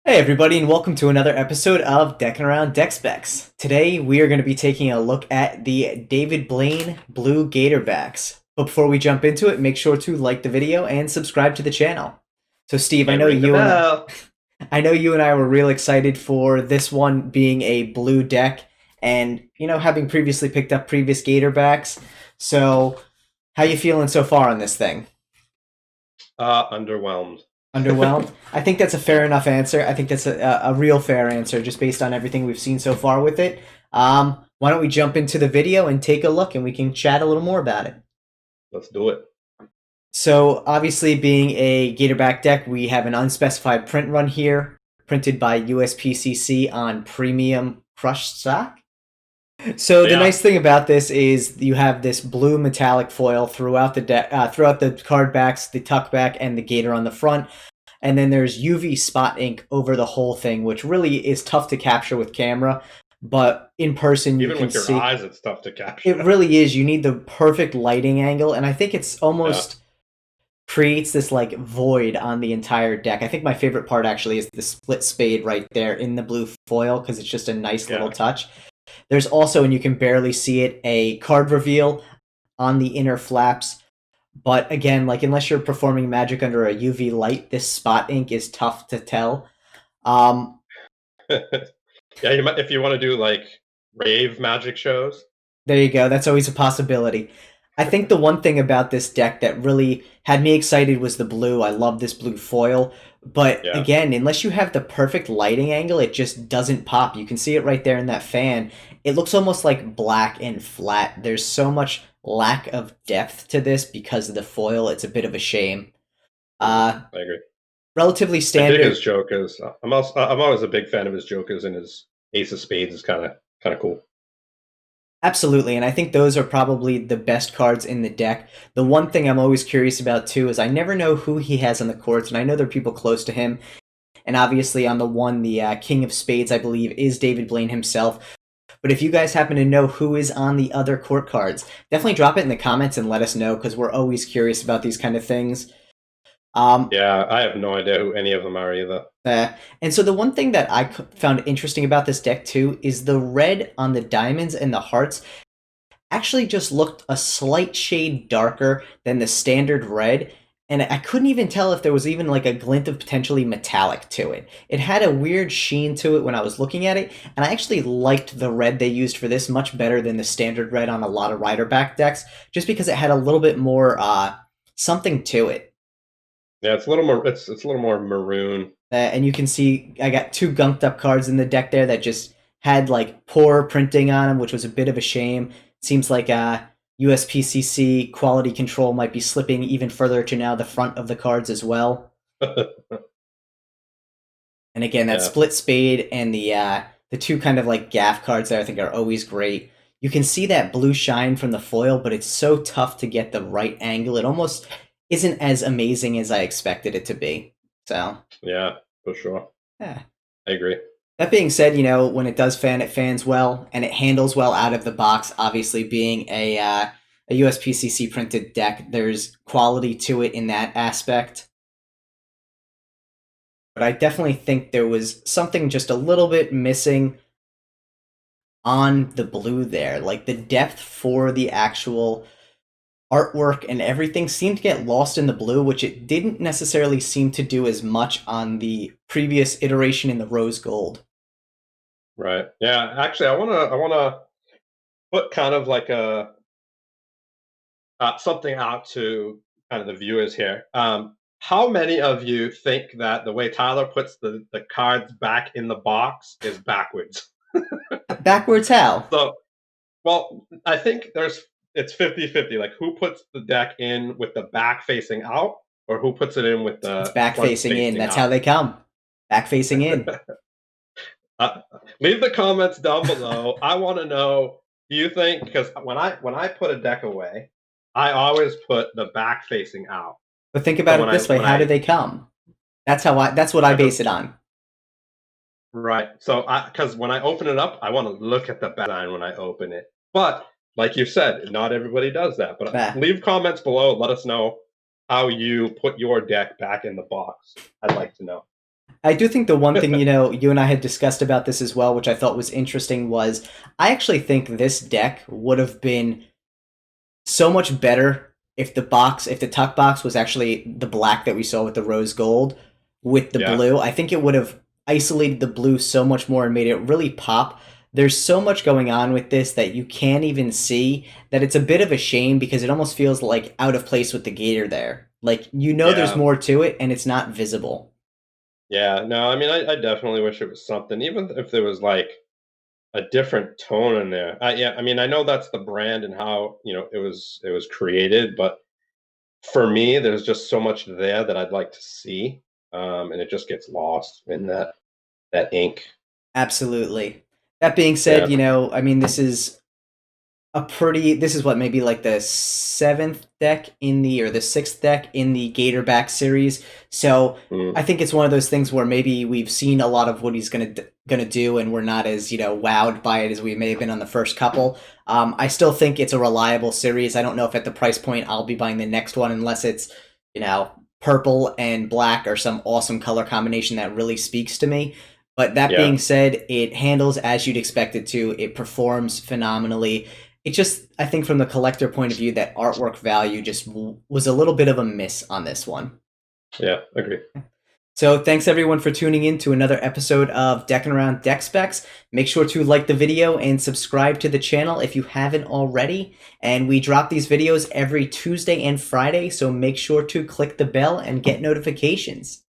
Hey everybody, and welcome to another episode of Deckin Around Deck Specs. Today we are going to be taking a look at the David Blaine Blue Gatorbacks. But before we jump into it, make sure to like the video and subscribe to the channel. So Steve, I And know ring the you and bell. I know you and I were real excited for this one being a blue deck, and having previously picked up previous Gatorbacks. So, how you feeling so far on this thing? Underwhelmed. Underwhelmed? I think that's a fair Yeah, enough answer. I think that's a real fair answer just based on everything we've seen so far with it. Why don't we jump into the video and take a look and we can chat a little more about it? let's do it. So, obviously, being a Gatorback deck, we have an unspecified print run here, printed by USPCC on premium crushed stock. So the Yeah, nice thing about this is you have this blue metallic foil throughout the deck, throughout the card backs, the tuck back, and the gator on the front. And then there's UV spot ink over the whole thing, which really is tough to capture with camera, but in person you even can with your see. eyes, it's tough to It capture. really is. You need the perfect lighting angle, and I think it's Yeah, almost creates this like void on the entire deck. I think my favorite part actually is the split spade right there in the blue foil because it's just a nice little yeah. touch. There's also, and you can barely see it, a card reveal on the inner flaps. But again, like unless you're performing magic under a UV light, this spot ink is tough to tell. Um, Yeah, you might if you want to do like rave magic shows. there you go. That's always a possibility. I think the one thing about this deck that really had me excited was the blue. I love this blue foil. But Yeah, again, unless you have the perfect lighting angle, it just doesn't pop. You can see it right there in that fan. It looks almost like black and flat. There's so much lack of depth to this because of the foil. It's a bit of a shame. Uh, I agree. Relatively I dig his standard. jokers. I'm always a big fan of his jokers, and his ace of spades is kind of cool. Absolutely, and I think those are probably the best cards in the deck. The one thing I'm always curious about too is I never know who he has on the courts, and I know there are people close to him. And obviously, on the one, the King of Spades, I believe, is David Blaine himself. But if you guys happen to know who is on the other court cards, definitely drop it in the comments and let us know because we're always curious about these kind of things. Um, Yeah, I have no idea who any of them are either. and so the one thing that I found interesting about this deck too is the red on the diamonds and the hearts actually just looked a slight shade darker than the standard red. And I couldn't even tell if there was even like a glint of potentially metallic to it. It had a weird sheen to it when I was looking at it, and I actually liked the red they used for this much better than the standard red on a lot of rider back decks, just because it had a little bit more something to it. Yeah, it's a little more. It's a little more maroon. And you can see I got two gunked up cards in the deck there that just had like poor printing on them, which was a bit of a shame. Seems like USPCC quality control might be slipping even further to now the front of the cards as well. And again, that Yeah, split spade and the two kind of like gaff cards there I think are always great. You can see that blue shine from the foil, but it's so tough to get the right angle. It almost isn't as amazing as I expected it to be. So yeah, for sure. yeah. I agree. That being said, when it does fan, it fans well and it handles well out of the box. Obviously, being a USPCC printed deck, there's quality to it in that aspect. But I definitely think there was something just a little bit missing on the blue there. Like the depth for the actual artwork and everything seemed to get lost in the blue, which it didn't necessarily seem to do as much on the previous iteration in the rose gold. Right. Yeah. Actually, I wanna put kind of like a something out to kind of the viewers here. How many of you think that the way Tyler puts the cards back in the box is backwards? Backwards how? So, well, I think it's 50-50. Like who puts the deck in with the back facing out or who puts it in with It's the back front facing in. facing That's how out? they come. Back facing in. Uh, leave the comments down below. I want to know, do you think, because when I put a deck away, I always put the back facing out. But think So about it this way: when how do I they come? That's what I because base it on. right. So I because when I open it up, I want to look at the back line when I open it. But like you said, not everybody does that. But Bah. leave comments below. Let us know how you put your deck back in the box. I'd like to know. I do think the one thing, you and I had discussed about this as well, which I thought was interesting, was I actually think this deck would have been so much better if the tuck box was actually the black that we saw with the rose gold with the Yeah, blue. I think it would have isolated the blue so much more and made it really pop. There's so much going on with this that you can't even see that it's a bit of a shame because it almost feels like out of place with the gator there. Like there's yeah, more to it and it's not visible. yeah. No, I mean, I definitely wish it was something, even if there was like a different tone in there. Yeah, I mean, I know that's the brand and how it was created, but for me, there's just so much there that I'd like to see, and it just gets lost in that ink. Absolutely. That being said, Yeah. I mean this is what, maybe like the seventh deck in the or the sixth deck in the Gatorback series. So Mm, I think it's one of those things where maybe we've seen a lot of what he's gonna do, and we're not as wowed by it as we may have been on the first couple. I still think it's a reliable series. I don't know if at the price point I'll be buying the next one unless it's purple and black or some awesome color combination that really speaks to me. But that yeah. being said, it handles as you'd expect it to. It performs phenomenally. It just, I think, from the collector point of view, that artwork value just was a little bit of a miss on this one. Yeah, agree. So thanks everyone for tuning in to another episode of Deckin Around Deck Specs. Make sure to like the video and subscribe to the channel if you haven't already. And we drop these videos every Tuesday and Friday, so make sure to click the bell and get notifications.